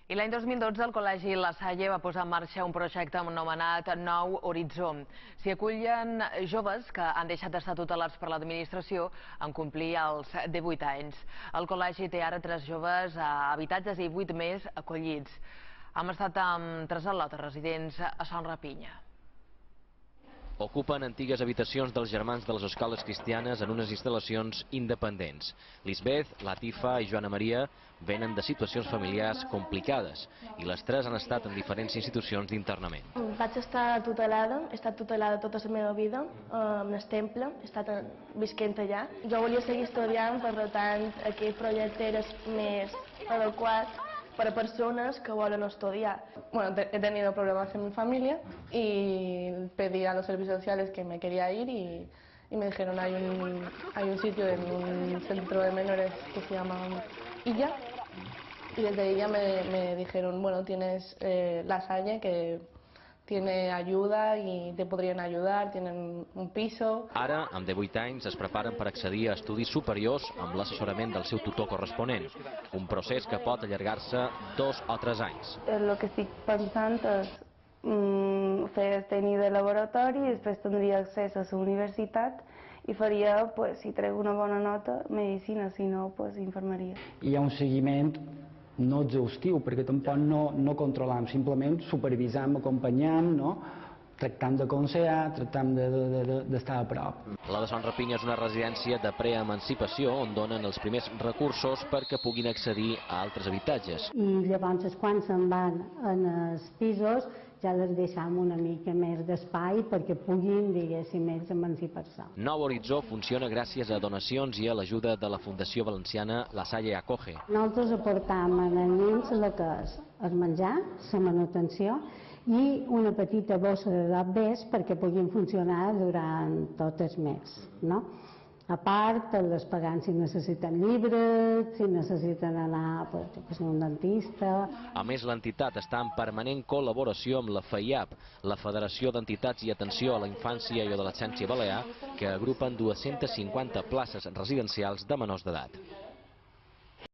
I l'any 2012 el Col·legi La Salle va posar en marxa un projecte anomenat Nou Horitzó. S'hi acullen joves que han deixat d'estar tutelats per l'administració en complir els 18 anys. El col·legi té ara 3 joves a habitatges i 8 més acollits. Hem estat amb 3 al·lotes residents a Son Rapinya. Ocupen antigues habitacions dels germans de les escoles cristianes en unes instal·lacions independents. Lisbeth, Latifa i Joana Maria venen de situacions familiars complicades i les 3 han estat en diferents institucions d'internament. Vaig estar tutelada, he estat tutelada tota la meva vida en el temple, he estat visquent allà. Jo volia seguir estudiant, per tant aquest projecte era més adequat para personas que vuelven a estudiar. Bueno, he tenido problemas en mi familia y pedí a los servicios sociales que me quería ir y me dijeron hay un sitio en un centro de menores que se llama Illa y desde Illa me dijeron, bueno, tienes La Salle que tiene ayuda y te podrien ayudar, tienen un piso. Ara, amb 18 anys, es preparen per accedir a estudis superiors amb l'assessorament del seu tutor corresponent. Un procés que pot allargar-se 2 o 3 anys. El que estic pensant és fer tenir de laboratori i després tindria accés a la universitat i faria, si trec una bona nota, medicina, si no, infermeria. Hi ha un seguiment no exhaustiu, perquè tampoc no controlam, simplement supervisam, acompanyam, tractant d'aconsellar, tractant d'estar a prop. La de Son Rapinya és una residència de preemancipació on donen els primers recursos perquè puguin accedir a altres habitatges. I llavors quan se'n van en els pisos ja les deixam una mica més d'espai perquè puguin, diguéssim, més emancipar-se. Nou Horitzó funciona gràcies a donacions i a l'ajuda de la Fundació Valenciana La Salle Acoge. Nosaltres aportam als nens el que és el menjar, la manutenció i una petita bossa de dobbers perquè puguin funcionar durant tot el mes, A part, les pagant si necessiten llibres, si necessiten anar a un dentista. A més, l'entitat està en permanent col·laboració amb la FEIAP, la Federació d'Entitats i Atenció a la Infància i Adolescència Balear, que agrupen 250 places residencials de menors d'edat.